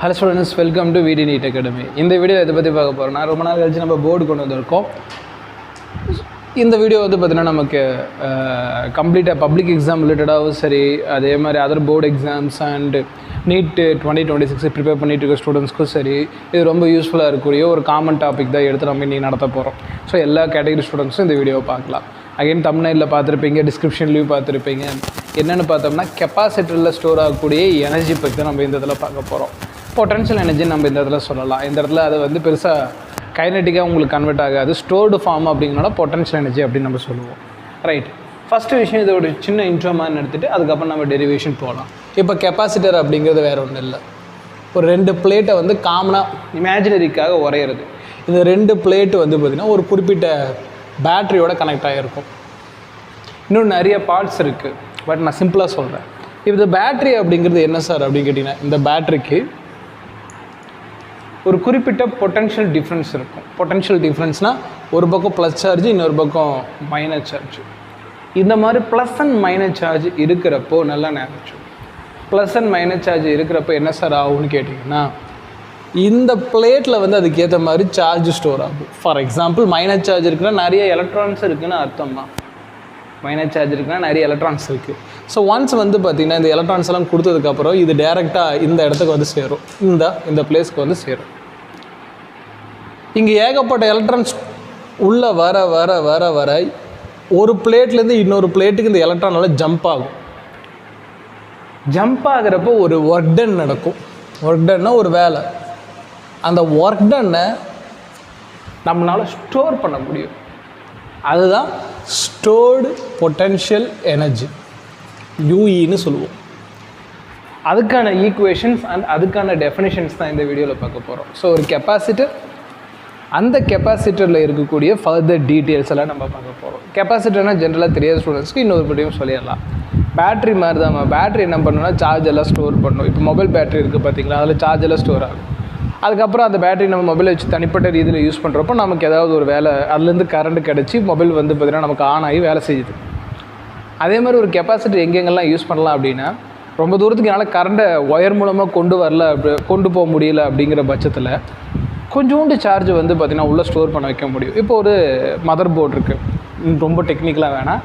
Hello students, welcome to VD NEET Academy. இந்த video எதை பற்றி பார்க்க போகிறோம்னா ரொம்ப நாள் கழிச்சு நம்ம போர்டு கொண்டு வந்திருக்கோம். இந்த வீடியோ வந்து பார்த்தீங்கன்னா நமக்கு கம்ப்ளீட்டாக பப்ளிக் எக்ஸாம் ரிலேட்டடாகவும் சரி, அதே மாதிரி other board exams and NEET 2026 prepare பண்ணிட்டு இருக்க ஸ்டூடெண்ட்ஸ்க்கும் சரி, இது ரொம்ப யூஸ்ஃபுல்லாக இருக்கக்கூடிய ஒரு காமன் டாபிக் தான் எடுத்து நம்ம இன்றைக்கி நடத்த போகிறோம். ஸோ எல்லா கேட்டகரி ஸ்டூடெண்ட்ஸும் இந்த வீடியோவை பார்க்கலாம். அகைன் தம்ப்நெயிலில் பார்த்துருப்பீங்க, டிஸ்கிரிப்ஷன்லேயும் பார்த்துருப்பீங்க. என்னென்னு பார்த்தோம்னா கெப்பாசிட்டரில் ஸ்டோர் ஆகக்கூடிய எனர்ஜி பற்றி தான் நம்ம இந்த இதில் பார்க்க போகிறோம். பொட்டன்ஷியல் எனர்ஜி நம்ம இந்த இடத்துல சொல்லலாம். இந்த இடத்துல அது வந்து பெருசாக கைனட்டிக்காக உங்களுக்கு கன்வெர்ட் ஆகாது, ஸ்டோர்டு ஃபார்ம் அப்படிங்கிறனால பொட்டன்ஷியல் எனர்ஜி அப்படின்னு நம்ம சொல்லுவோம். ரைட், ஃபஸ்ட்டு விஷயம் இதோட சின்ன இன்ட்ரோ மாதிரி எடுத்துகிட்டு அதுக்கப்புறம் நம்ம டெரிவேஷன் போகலாம். இப்போ கெப்பாசிட்டர் அப்படிங்கிறது வேறு ஒன்றும் இல்லை, ஒரு ரெண்டு பிளேட்டை வந்து காமனாக இமேஜினரிக்காக உரையிறது. இந்த ரெண்டு பிளேட்டு வந்து பார்த்திங்கன்னா ஒரு குறிப்பிட்ட பேட்ரியோட கனெக்ட் ஆகிருக்கும். இன்னும் நிறைய பார்ட்ஸ் இருக்குது, பட் நான் சிம்பிளாக சொல்கிறேன். இப்போ இந்த பேட்ரி அப்படிங்கிறது என்ன சார் அப்படின்னு கேட்டிங்கன்னா, இந்த பேட்ரிக்கு ஒரு குறிப்பிட்ட பொட்டன்ஷியல் டிஃப்ரென்ஸ் இருக்கும். பொட்டன்ஷியல் டிஃப்ரென்ஸ்னால் ஒரு பக்கம் ப்ளஸ் சார்ஜ், இன்னொரு பக்கம் மைனஸ் சார்ஜ். இந்த மாதிரி ப்ளஸ் அண்ட் மைனஸ் சார்ஜ் இருக்கிறப்போ நல்லா நினைச்சு, ப்ளஸ் அண்ட் மைனஸ் சார்ஜ் இருக்கிறப்போ என்ன சார் ஆகும்னு கேட்டிங்கன்னா, இந்த பிளேட்டில் வந்து அதுக்கேற்ற மாதிரி சார்ஜ் ஸ்டோர் ஆகும். ஃபார் எக்ஸாம்பிள் மைனஸ் சார்ஜ் இருக்குன்னா நிறைய எலக்ட்ரான்ஸ் இருக்குதுன்னு அர்த்தம் தான். மைனஸ் சார்ஜ் இருக்குன்னா நிறைய எலக்ட்ரான்ஸ் இருக்குது. ஸோ ஒன்ஸ் வந்து பார்த்திங்கன்னா இந்த எலக்ட்ரான்ஸ் எல்லாம் கொடுத்ததுக்கப்புறம் இது டேரெக்டாக இந்த இடத்துக்கு வந்து சேரும், இந்த பிளேஸ்க்கு வந்து சேரும். இங்கே ஏகப்பட்ட எலக்ட்ரான்ஸ் உள்ளே வர வர வர வர ஒரு பிளேட்லேருந்து இன்னொரு பிளேட்டுக்கு இந்த எலக்ட்ரானால் ஜம்ப் ஆகும். ஜம்ப் ஆகிறப்போ ஒரு ஒர்க் டன் நடக்கும். ஒர்க் டன்னா ஒரு வேலை. அந்த ஒர்க் டன்னை நம்மளால் ஸ்டோர் பண்ண முடியும். அதுதான் ஸ்டோர்டு பொட்டன்ஷியல் எனர்ஜி, யூஇன்னு சொல்லுவோம். அதுக்கான ஈக்குவேஷன்ஸ் அண்ட் அதுக்கான டெஃபினிஷன்ஸ் தான் இந்த வீடியோவில் பார்க்க போகிறோம். ஸோ ஒரு கெப்பாசிட்டர், அந்த கெப்பாசிட்டரில் இருக்கக்கூடிய ஃபர்தர் டீட்டெயில்ஸ் எல்லாம் நம்ம பார்க்க போகிறோம். கெப்பாசிட்டர்னால் ஜென்ரலாக தெரியாத ஸ்டூடெண்ட்ஸ்க்கு இன்னொரு படியும் சொல்லிடலாம். பேட்ரி மாதிரி தான். பேட்ரி என்ன பண்ணணும்னா சார்ஜ் எல்லாம் ஸ்டோர் பண்ணணும். இப்போ மொபைல் பேட்ரி இருக்குது பார்த்தீங்களா, அதில் சார்ஜ் எல்லாம் ஸ்டோர் ஆகும். அதுக்கப்புறம் அந்த பேட்டரி நம்ம மொபைலை வச்சு தனிப்பட்ட ரீதியில் யூஸ் பண்ணுறப்போ நமக்கு ஏதாவது ஒரு வேலை, அதுலேருந்து கரண்ட் கிடச்சி மொபைல் வந்து பார்த்திங்கன்னா நமக்கு ஆன் ஆகி வேலை செய்யுது. அதே மாதிரி ஒரு கெப்பாசிட்டர் எங்கெங்கெல்லாம் யூஸ் பண்ணலாம் அப்படின்னா, ரொம்ப தூரத்துக்கு என்னால் கரண்ட்டை ஒயர் மூலமாக கொண்டு போக முடியல அப்படிங்கிற பட்சத்தில் கொஞ்சோண்டு சார்ஜ் வந்து பார்த்திங்கன்னா உள்ளே ஸ்டோர் பண்ண வைக்க முடியும். இப்போ ஒரு மதர் போர்டு இருக்குது, ரொம்ப டெக்னிக்கலாக வேணால்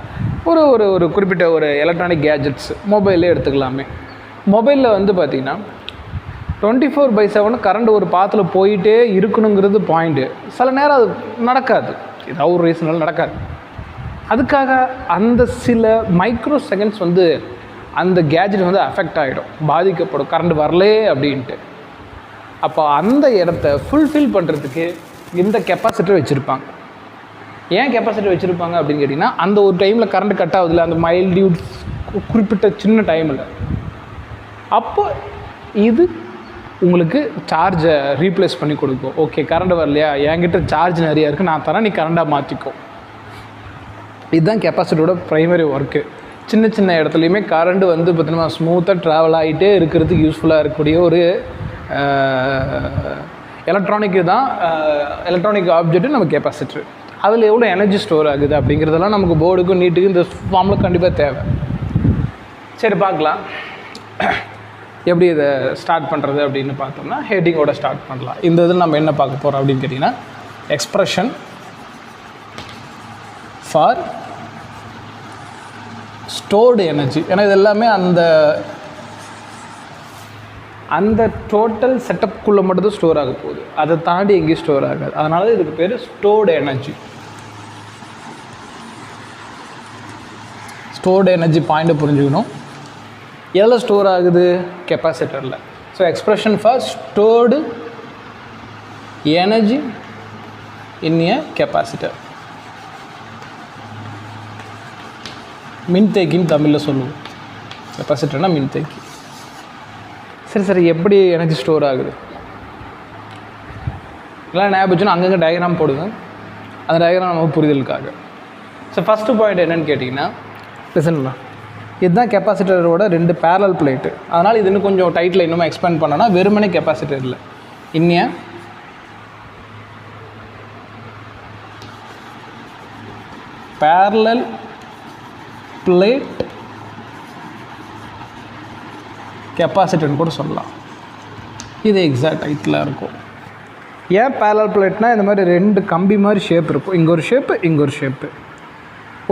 ஒரு ஒரு ஒரு குறிப்பிட்ட ஒரு எலக்ட்ரானிக் கேஜெட்ஸ் மொபைலே எடுத்துக்கலாமே. மொபைலில் வந்து பார்த்திங்கன்னா 24/7 கரண்ட் ஒரு பாத்தில் போயிட்டே இருக்கணுங்கிறது பாயிண்ட்டு. சில நேரம் அது நடக்காது, ஏதாவது ஒரு ரீசனால் நடக்காது. அதுக்காக அந்த சில மைக்ரோ செகண்ட்ஸ் வந்து அந்த கேஜெட் வந்து அஃபெக்ட் ஆகிடும், பாதிக்கப்படும், கரண்ட் வரலே அப்படின்ட்டு. அப்போ அந்த இடத்த ஃபுல்ஃபில் பண்ணுறதுக்கு இந்த கெப்பாசிட்டர் வச்சுருப்பாங்க. ஏன் கெப்பாசிட்டர் வச்சுருப்பாங்க அப்படின்னு கேட்டிங்கன்னா, அந்த ஒரு டைமில் கரண்ட் கட் ஆகுதுல, அந்த மைல்டியூட் குறிப்பிட்ட சின்ன டைமில், அப்போ இது உங்களுக்கு சார்ஜை ரீப்ளேஸ் பண்ணி கொடுக்கும். ஓகே, கரண்ட் வரலையா, என்கிட்ட சார்ஜ் நிறையா இருக்குது, நான் தரேன், நீ கரண்டாக மாற்றிக்கோ. இதுதான் கெப்பாசிட்டரோட ப்ரைமரி ஒர்க்கு. சின்ன சின்ன இடத்துலையுமே கரண்ட் வந்து பார்த்தீங்கன்னா ஸ்மூத்தாக ட்ராவல் ஆகிட்டே இருக்கிறதுக்கு யூஸ்ஃபுல்லாக இருக்கக்கூடிய ஒரு எலக்ட்ரானிக் தான். எலக்ட்ரானிக் ஆப்ஜெக்ட்டு நம்ம கெப்பாசிட்டர். அதில் எவ்வளோ எனர்ஜி ஸ்டோர் ஆகுது அப்படிங்கிறதெல்லாம் நமக்கு போர்டுக்கும் நீட்டுக்கும் இந்த ஃபார்மில் கண்டிப்பாக தேவை. சரி, பார்க்கலாம் எப்படி இதை ஸ்டார்ட் பண்ணுறது அப்படின்னு பார்த்தோம்னா, ஹெட்டிங்கோட ஸ்டார்ட் பண்ணலாம். இந்த இதில் நம்ம என்ன பார்க்க போகிறோம் அப்படின்னு கேட்டிங்கன்னா, எக்ஸ்ப்ரெஷன் ஃபார் ஸ்டோர்டு எனர்ஜி. ஏன்னா இது எல்லாமே அந்த டோட்டல் செட்டப்புக்குள்ளே மட்டும் தான் ஸ்டோர் ஆக போகுது, அதை தாண்டி எங்கேயும் ஸ்டோர் ஆகாது. அதனால இதுக்கு பேர் ஸ்டோர்டு எனர்ஜி. ஸ்டோர்டு எனர்ஜி பாயிண்ட்டை புரிஞ்சுக்கணும். எதில் ஸ்டோர் ஆகுது? கெப்பாசிட்டரில். So expression for stored energy in a capacitor. மின்தேக்கின்னு தமிழில் சொல்லுவோம். கெப்பாசிட்டர்னால் மின்தேக்கி. சரி, எப்படி எனர்ஜி ஸ்டோர் ஆகுது எல்லாம் ஞாபகம் வச்சுன்னா அங்கங்கே டயக்ராம் போடுங்க, அந்த டயக்ராம் நமக்கு புரிதலுக்காக. ஸோ ஃபஸ்ட்டு பாயிண்ட் என்னென்னு கேட்டிங்கன்னா, லிசன்லாம், இதுதான் கெப்பாசிட்டரோட ரெண்டு பேரலல் பிளேட்டு. அதனால் இது இன்னும் கொஞ்சம் டைட்டில் இன்னும் எக்ஸ்பேண்ட் பண்ணோன்னா வெறுமனே கெப்பாசிட்டர் இல்லை, இன்னும் பேரலல் பிளேட் கெப்பாசிட்டர்னு கூட சொல்லலாம். இது எக்ஸாக்ட் ஹைட்டில் இருக்கும். ஏன் பேரலல் பிளேட்னால் இந்த மாதிரி 2 கம்பி மாதிரி ஷேப் இருக்கும். இங்கே ஒரு ஷேப்பு, இங்கே ஒரு ஷேப்பு.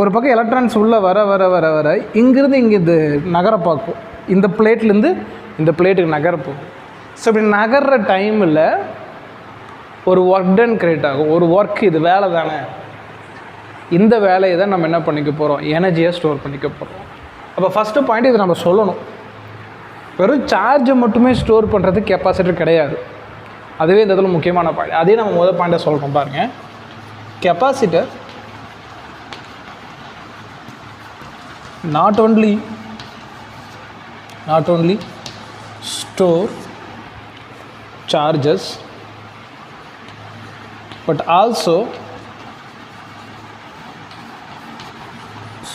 ஒரு பக்கம் எலக்ட்ரான்ஸ் உள்ளே வர வர வர வர இங்கேருந்து இங்கே இது நகர பார்க்கும். இந்த பிளேட்லேருந்து இந்த பிளேட்டுக்கு நகரப்போகும். ஸோ இப்படி நகர்ற டைமில் ஒரு ஒர்க் டன் கிரியேட் ஆகும். ஒரு ஒர்க், இது வேலை தானே, இந்த வேலையை தான் நம்ம என்ன பண்ணிக்க போகிறோம், எனர்ஜியை ஸ்டோர் பண்ணிக்க போகிறோம். அப்போ ஃபஸ்ட்டு பாயிண்ட் இது நம்ம சொல்லணும். வெறும் சார்ஜை மட்டுமே ஸ்டோர் பண்ணுறது கெப்பாசிட்டர் கிடையாது. அதுவே இந்த இதில் முக்கியமான பாயிண்ட். அதே நம்ம முதல் பாயிண்ட்டை சொல்கிறோம் பாருங்கள். Capacitor not only store charges but also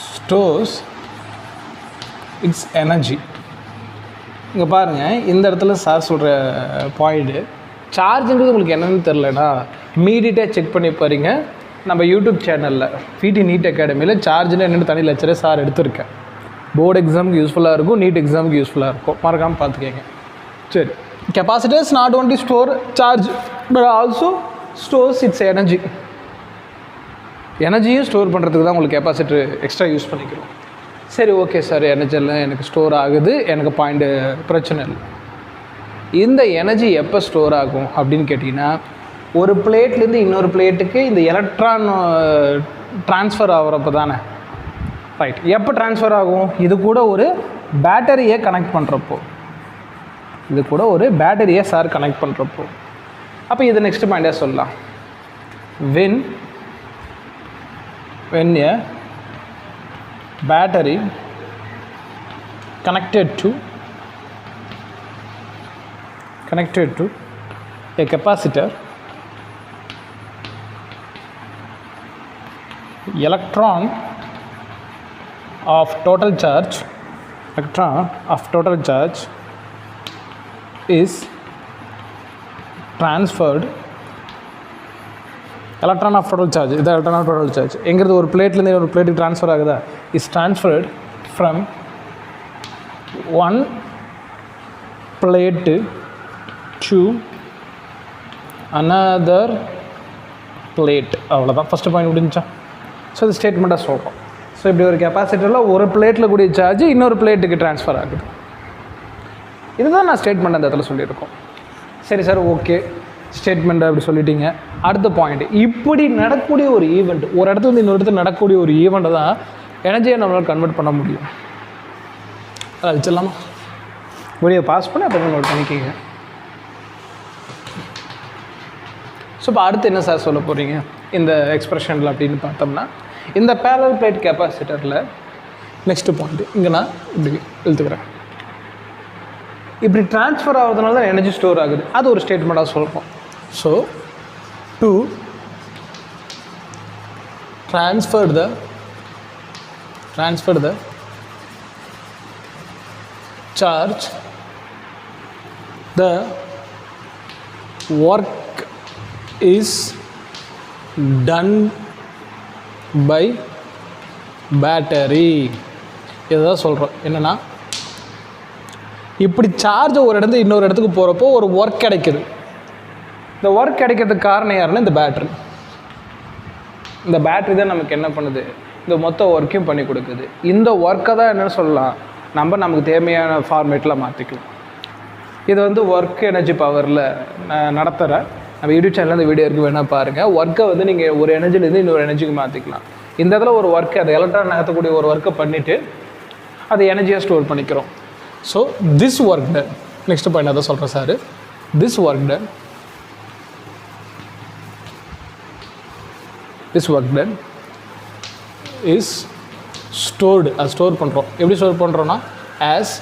stores its energy. இங்கே பாருங்கள், இந்த இடத்துல சார் சொல்கிற பாயிண்ட்டு, சார்ஜுங்கிறது உங்களுக்கு என்னென்னு தெரிலனா இமீடியட்டாக செக் பண்ணி பாருங்க. நம்ம யூடியூப் சேனலில் பிடி நீட் அகாடமியில் சார்ஜில் என்னென்னு தனி லெக்சரே சார் எடுத்திருக்கேன். போர்டு எக்ஸாமுக்கு யூஸ்ஃபுல்லாக இருக்கும், நீட் எக்ஸாமுக்கு யூஸ்ஃபுல்லாக இருக்கும், மறக்காமல் பார்த்துக்கங்க. சரி, capacitors not only store charge but also stores its energy. எனர்ஜியும் ஸ்டோர் பண்ணுறதுக்கு தான் உங்களுக்கு கெப்பாசிட்டர் எக்ஸ்ட்ரா யூஸ் பண்ணிக்கிறோம். சரி, ஓகே சார், எனர்ஜியெல்லாம் எனக்கு ஸ்டோர் ஆகுது, எனக்கு பாயிண்ட்டு பிரச்சனை இல்லை. இந்த எனர்ஜி எப்போ ஸ்டோர் ஆகும் அப்படின்னு கேட்டிங்கன்னா, ஒரு பிளேட்லேருந்து இன்னொரு பிளேட்டுக்கு இந்த எலக்ட்ரான் ட்ரான்ஸ்ஃபர் ஆகிறப்ப தானே. ரைட், எப்போ ட்ரான்ஸ்ஃபர் ஆகும்? இது கூட ஒரு பேட்டரியை கனெக்ட் பண்ணுறப்போ, சார் கனெக்ட் பண்ணுறப்போ. அப்போ இது நெக்ஸ்ட் பாயிண்டாக சொல்லலாம். when a battery connected to a capacitor, electron of total charge is transferred. Electron of total charge, இது எலக்ட்ரான் ஆஃப் டோட்டல் சார்ஜ் எங்கிறது ஒரு பிளேட்லேருந்து ஒரு பிளேட்டுக்கு ட்ரான்ஸ்ஃபர் ஆகுதா, is transferred from one plate to another plate. அவ்வளோதான், first point முடிஞ்சா. So இது ஸ்டேட்மெண்ட்டாக சொல்கிறோம். ஸோ இப்படி ஒரு கெப்பாசிட்டரில் ஒரு பிளேட்டில் கூடிய சார்ஜ் இன்னொரு பிளேட்டுக்கு ட்ரான்ஸ்ஃபர் ஆகுது. இதுதான் நான் ஸ்டேட்மெண்ட் அந்த இடத்துல சொல்லியிருக்கோம். சரி சார், ஓகே, ஸ்டேட்மெண்ட் அப்படி சொல்லிட்டீங்க. அடுத்த பாயிண்ட், இப்படி நடக்கக்கூடிய ஒரு ஈவெண்ட், ஒரு இடத்துல இன்னொரு இடத்துல நடக்கக்கூடிய ஒரு ஈவெண்ட்டை தான் எனர்ஜியை நம்மளால் கன்வெர்ட் பண்ண முடியும். அதை அழிச்சிடலாமா? வீடியோ பாஸ் பண்ணி அப்புறம் நோட் பண்ணிக்கிங்க. ஸோ இப்போ அடுத்து என்ன சார் சொல்ல போகிறீங்க இந்த எக்ஸ்பிரஷனில் அப்படின்னு பார்த்தோம்னா, இந்த பேரலல் பிளேட் கெப்பாசிட்டரில் நெக்ஸ்ட்டு பாயிண்ட்டு இங்கே நான் இப்படி எழுத்துக்கிறேன். இப்படி ட்ரான்ஸ்ஃபர் ஆகிறதுனால தான் எனர்ஜி ஸ்டோர் ஆகுது. அது ஒரு ஸ்டேட்மெண்ட்டாக சொல்கிறோம். So to transfer the charge, the work is done by battery. இதுதான் சொல்கிறோம். என்னென்னா, இப்படி சார்ஜ் ஒரு இடத்துல இன்னொரு இடத்துக்கு போகிறப்போ ஒரு ஒர்க் கிடைக்குது. இந்த ஒர்க் கிடைக்கிறதுக்கு காரணம் யாருன்னா இந்த பேட்ரி. இந்த பேட்ரி தான் நமக்கு என்ன பண்ணுது, இந்த மொத்த ஒர்க்கையும் பண்ணி கொடுக்குது. இந்த ஒர்க்கை தான் என்னென்னு சொல்லலாம், நமக்கு தேவையான ஃபார்மேட்டில் மாற்றிக்கலாம். இது வந்து ஒர்க் எனர்ஜி பவரில் நடத்துகிற நம்ம யூடியூப் சேனலில் இந்த வீடியோ இருக்குது, வேணால் பாருங்கள். ஒர்க்கை வந்து நீங்கள் ஒரு எனர்ஜிலேருந்து இன்னொரு எனர்ஜிக்கு மாற்றிக்கலாம். இந்த இடத்துல ஒரு ஒர்க்கை, அதை எலக்ட்ரான் நகர்த்தக்கூடிய ஒரு ஒர்க்கை பண்ணிவிட்டு அதை எனர்ஜியாக ஸ்டோர் பண்ணிக்கிறோம். So this work done, next point அதை சொல்கிறேன் sir. This work done is stored. அது ஸ்டோர் பண்ணுறோம். எப்படி ஸ்டோர் பண்ணுறோன்னா, ஆஸ்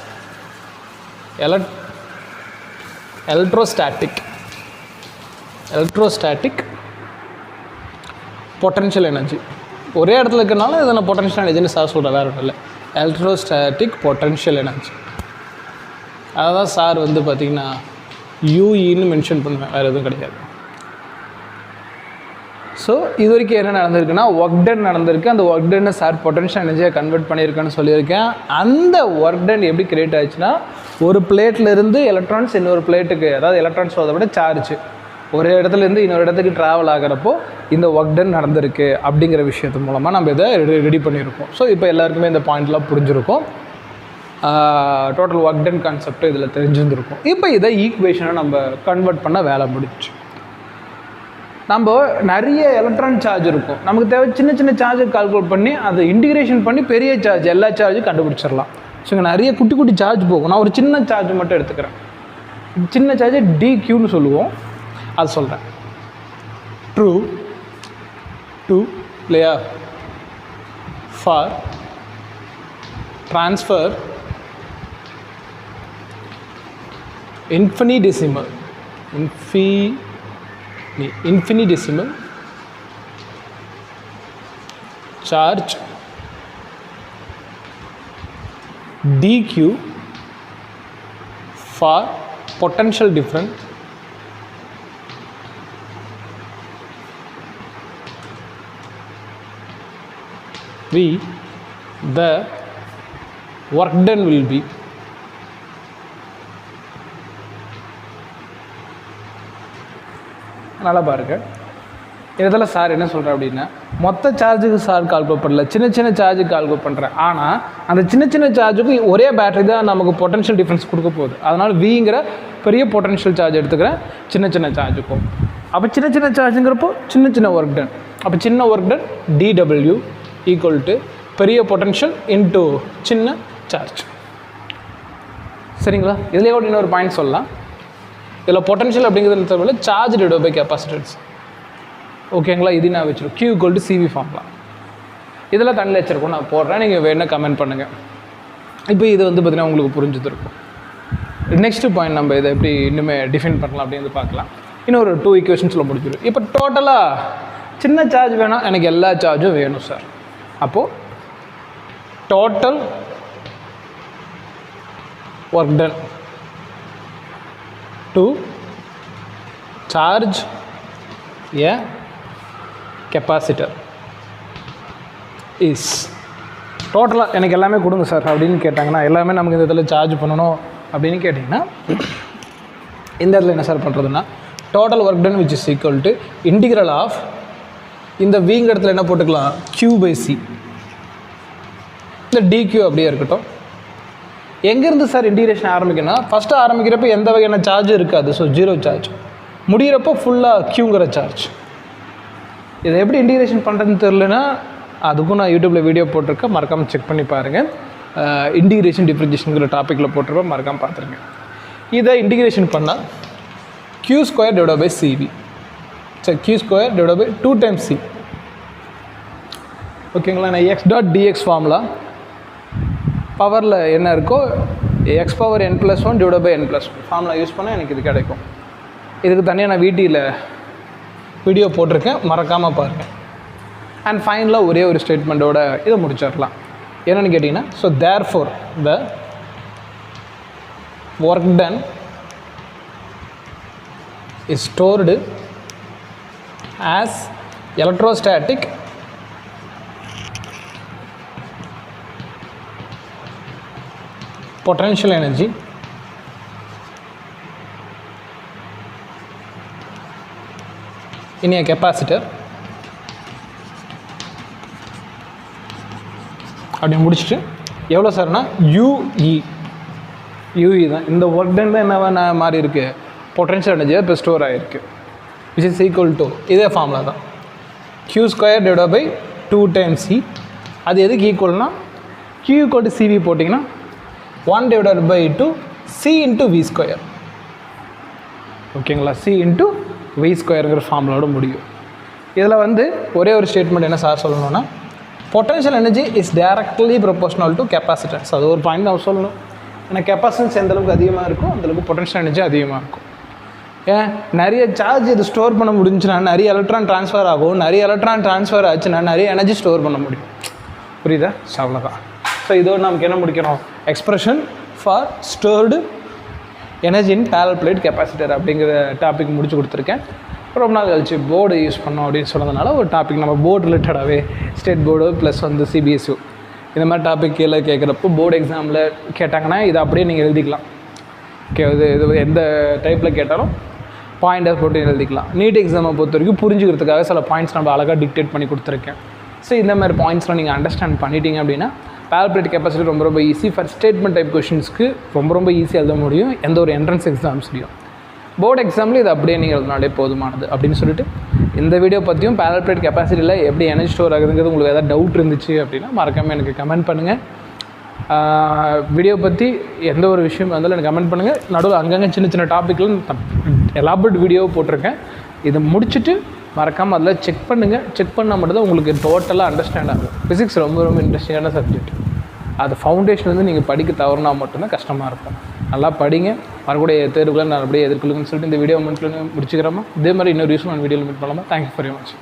எலக்ட்ரோஸ்டாட்டிக் பொட்டன்ஷியல் எனர்ஜி. ஒரே இடத்துல இருக்கிறனால இதை நான் பொட்டன்ஷியல் எனர்ஜின்னு சார் சொல்கிறேன், வேறு ஒன்றும் இல்லை. Electrostatic potential energy. அதான் சார் வந்து பார்த்திங்கன்னா யூஇன்னு மென்ஷன் பண்ணுவேன், வேறு எதுவும் கிடையாது. ஸோ இது வரைக்கும் என்ன நடந்திருக்குன்னா ஒர்க் டன் நடந்திருக்கு. அந்த ஒர்க் டன்னை சார் பொட்டன்ஷியல் எனர்ஜியாக கன்வெர்ட் பண்ணியிருக்கேன்னு சொல்லியிருக்கேன். அந்த ஒர்க் டன் எப்படி கிரியேட் ஆச்சுன்னா, ஒரு பிளேட்லேருந்து எலக்ட்ரான்ஸ் இன்னொரு பிளேட்டுக்கு, அதாவது எலக்ட்ரான்ஸ் அதை விட சார்ஜ் ஒரு இடத்துலேருந்து இன்னொரு இடத்துக்கு ட்ராவல் ஆகிறப்போ இந்த ஒர்க் டன் நடந்திருக்கு அப்படிங்கிற விஷயத்து மூலமாக நம்ம இதை ரெடி பண்ணியிருக்கோம். ஸோ இப்போ எல்லாருக்குமே இந்த பாயிண்ட்லாம் புரிஞ்சிருக்கும். டோட்டல் ஒர்க் டன் கான்செப்ட் இதில் தெரிஞ்சிருந்துருக்கும். இப்போ இதை ஈக்குவேஷனை நம்ம கன்வெர்ட் பண்ண வேலை முடிச்சு. நம்ம நிறைய எலக்ட்ரான் சார்ஜ் இருக்கும், நமக்கு தேவை சின்ன சின்ன சார்ஜை கால்குலேட் பண்ணி அதை இன்டிகிரேஷன் பண்ணி பெரிய சார்ஜ் எல்லா சார்ஜும் கண்டுபிடிச்சிடலாம். ஸோ இங்கே நிறைய குட்டி குட்டி சார்ஜ் போகும். நான் ஒரு சின்ன சார்ஜ் மட்டும் எடுத்துக்கிறேன். சின்ன சார்ஜை டிக்யூன்னு சொல்லுவோம், அது சொல்கிறேன். ட்ரூ டூ இல்லையா for transfer infinitesimal charge dq for potential difference v the work done will be நல்லா பாருங்க. இதில் சார் என்ன சொல்கிறேன் அப்படின்னா, மொத்த சார்ஜுக்கு சார் கால்குலேட் பண்ணல, சின்ன சின்ன சார்ஜுக்கு கால்குலேட் பண்ணுறேன். ஆனால் அந்த சின்ன சின்ன சார்ஜுக்கு ஒரே பேட்டரி தான் நமக்கு பொட்டன்ஷியல் டிஃப்ரென்ஸ் கொடுக்க போகுது. அதனால் விங்கிற பெரிய பொட்டன்ஷியல் சார்ஜ் எடுத்துக்கிறேன் சின்ன சின்ன சார்ஜுக்கும். அப்போ சின்ன சின்ன சார்ஜுங்கிறப்போ சின்ன சின்ன ஒர்க் டன். அப்போ சின்ன work done dW equal to பெரிய பொட்டன்ஷியல் இன்ட்டு சின்ன சார்ஜ். சரிங்களா? இதுலேயே கூட இன்னொரு பாயிண்ட் சொல்லலாம். இதில் பொட்டன்ஷியல் அப்படிங்கிறது தவிர சார்ஜ் டிவைடட் பை கெப்பாசிட்டன்ஸ். ஓகேங்களா? இது நான் வச்சுருக்கோம். Q ஈக்குவல் டு CV ஃபார்ம்லாம் இதெல்லாம் தண்ணியில் வச்சுருக்கோம், நான் போடுறேன், நீங்கள் வேணால் கமெண்ட் பண்ணுங்கள். இப்போ இது வந்து பார்த்திங்கன்னா உங்களுக்கு புரிஞ்சுது இருக்கும். நெக்ஸ்ட்டு பாயிண்ட் நம்ம இதை எப்படி இன்னுமே டிஃபைன் பண்ணலாம் அப்படின்னு பார்க்கலாம். இன்னொரு 2 ஈக்குவேஷன்ஸில் முடிஞ்சிடும். இப்போ டோட்டலாக சின்ன சார்ஜ் வேணாம், எனக்கு எல்லா சார்ஜும் வேணும் சார். அப்போது total work ton to charge a capacitor is டோட்டலாக எனக்கு எல்லாமே கொடுங்க சார் அப்படின்னு கேட்டாங்கன்னா, எல்லாமே நமக்கு இந்த இதில் சார்ஜ் பண்ணணும் அப்படின்னு கேட்டிங்கன்னா, இந்த இடத்துல என்ன சார் பண்ணுறதுன்னா, total work done which is equal to integral of இந்த விங்க இடத்துல என்ன போட்டுக்கலாம், Q/C. இந்த dQ அப்படியே இருக்கட்டும். எங்கேருந்து சார் இன்டிகிரேஷன் ஆரம்பிக்கணும்னா, ஃபஸ்ட்டு ஆரம்பிக்கிறப்போ எந்த வகையான சார்ஜும் இருக்காது, ஸோ 0 சார்ஜ். முடிகிறப்போ ஃபுல்லாக Qங்கிற சார்ஜ். இதை எப்படி இன்டிகிரேஷன் பண்ணுறதுன்னு தெரிலனா அதுக்கும் நான் யூடியூப்பில் வீடியோ போட்டிருக்கேன், மறக்காமல் செக் பண்ணி பாருங்கள். இன்டிகிரேஷன் டிஃப்ரென்ஷியேஷனுங்கிற டாப்பிக்கில் போட்டிருப்பேன், மறக்காமல் பார்த்துருங்க. இதை இன்டிகிரேஷன் பண்ணால் Q² டிவைடட் பை CV, சரி Q² divided by 2 times C. ஓகேங்களா? நான் x.dx ஃபார்முலா பவரில் என்ன இருக்கோ x⁻n+1 divided by n+1 formula use பண்ணால் எனக்கு இது கிடைக்கும். இதுக்கு தனியாக நான் வீடியில் வீடியோ போட்டிருக்கேன், மறக்காமல் பாருங்கள். அண்ட் ஃபைனலாக ஒரே ஒரு ஸ்டேட்மெண்ட்டோட இதை முடிச்சிடலாம். என்னென்னு கேட்டிங்கன்னா, so therefore the work done is stored as electrostatic potential energy in a capacitor. அப்படி முடிச்சுட்டு எவ்வளோ சார்னா UE தான். இந்த ஒர்க் டன் தான் என்ன மாறி இருக்குது, பொட்டன்ஷியல் எனர்ஜியாக இப்போ ஸ்டோர் ஆகிருக்கு, விச் இஸ் ஈக்குவல் டு இதே ஃபார்முலா தான், Q² divided by 2 times C. அது எதுக்கு ஈக்குவல்னால், Q ஈக்குவல் டு CV போட்டிங்கன்னா 1 divided by 2 C into V². ஓகேங்களா? C into V²ங்கிற ஃபார்முலாவோட முடியும். இதில் வந்து ஒரே ஒரு ஸ்டேட்மெண்ட் என்ன சார் சொல்லணும்னா, potential energy is directly proportional to capacitance. அது ஒரு பாயிண்ட் நம்ம சொல்லணும். ஏன்னா கெப்பாசிட்டன்ஸ் எந்தளவுக்கு அதிகமாக இருக்கும் அந்தளவுக்கு பொட்டன்ஷியல் எனர்ஜி அதிகமாக இருக்கும். ஏன் நிறைய சார்ஜ் இது ஸ்டோர் பண்ண முடிஞ்சுன்னா நிறைய எலக்ட்ரான் ட்ரான்ஸ்ஃபர் ஆகும், நிறைய எலக்ட்ரான் ட்ரான்ஸ்ஃபர் ஆச்சுன்னா நிறைய எனர்ஜி ஸ்டோர் பண்ண முடியும். புரியுதா? அவ்வளோதான். ஸோ இதோடு நமக்கு என்ன முடிக்கணும், expression for stored energy in parallel plate capacitor அப்படிங்கிற டாபிக் முடிச்சு கொடுத்துருக்கேன். ரொம்ப நாள் கழிச்சு போர்டு யூஸ் பண்ணோம் அப்படின்னு சொன்னதுனால ஒரு டாபிக் நம்ம போர்டு ரிலேட்டடாகவே ஸ்டேட் போர்டு ப்ளஸ் வந்து சிபிஎஸ்சி இந்த மாதிரி டாபிக் கீழே கேட்குறப்போ போர்டு எக்ஸாமில் கேட்டாங்கன்னா இதை அப்படியே நீங்கள் எழுதிக்கலாம். ஓகே, இது எந்த டைப்பில் கேட்டாலும் பாயிண்டர் போட்டு எழுதிக்கலாம். நீட் எக்ஸாமை பொறுத்த வரைக்கும் புரிஞ்சுக்கிறதுக்காக சில பாயிண்ட்ஸ் நம்ம அழகாக டிக்டேட் பண்ணி கொடுத்துருக்கேன். ஸோ இந்த மாதிரி பாயிண்ட்ஸ்லாம் நீங்கள் அண்டர்ஸ்டாண்ட் பண்ணிட்டீங்க அப்படின்னா பால்பிளேட் கெப்பாசிட்டி ரொம்ப ஈஸி. ஃபார் ஸ்டேட்மெண்ட் டைப் கொஷின்ஸ்க்கு ரொம்ப ஈஸியாக எழுத முடியும் எந்த ஒரு என்ட்ரன்ஸ் எக்ஸாம்ஸ்லையும். போர்டு எக்ஸாமில் இது அப்படியே நீங்கள் எழுதினாலே போதுமானது அப்படின்னு சொல்லிட்டு இந்த வீடியோ பற்றியும் பால்பிளேட் கெப்பாசிட்டியில் எப்படி எனர்ஜி ஸ்டோர் ஆகுதுங்கிறது உங்களுக்கு எதாவது டவுட் இருந்துச்சு அப்படின்னா மறக்காமல் எனக்கு கமெண்ட் பண்ணுங்கள். வீடியோ பற்றி எந்த ஒரு விஷயம் வந்தாலும் எனக்கு கமெண்ட் பண்ணுங்கள். நடுவில் அங்கங்கே சின்ன டாப்பிக்கில் எலாபரேட் வீடியோ போட்டிருக்கேன். இதை முடிச்சுட்டு மறக்காமல் அதில் செக் பண்ணுங்கள். செக் பண்ணால் மட்டும்தான் உங்களுக்கு டோட்டலாக அண்டர்ஸ்டாண்ட் ஆகும். ஃபிசிக்ஸ் ரொம்ப இன்ட்ரெஸ்டிங்கான சப்ஜெக்ட். அது ஃபவுண்டேஷன்லேருந்து நீங்கள் படிக்க தவறுனா மட்டும்தான் கஷ்டமாக இருக்கும். நல்லா படிங்க. வரக்கூடிய தேர்வுகளை நான் அப்படியே எதிர்கொள்ளுங்கன்னு சொல்லிட்டு இந்த வீடியோ முடிச்சுக்கிறோமா. இதே மாதிரி இன்னொரு யூஸ்ஃபுல்லான வீடியோவில் மீட் பண்ணலாமா. Thank you very much.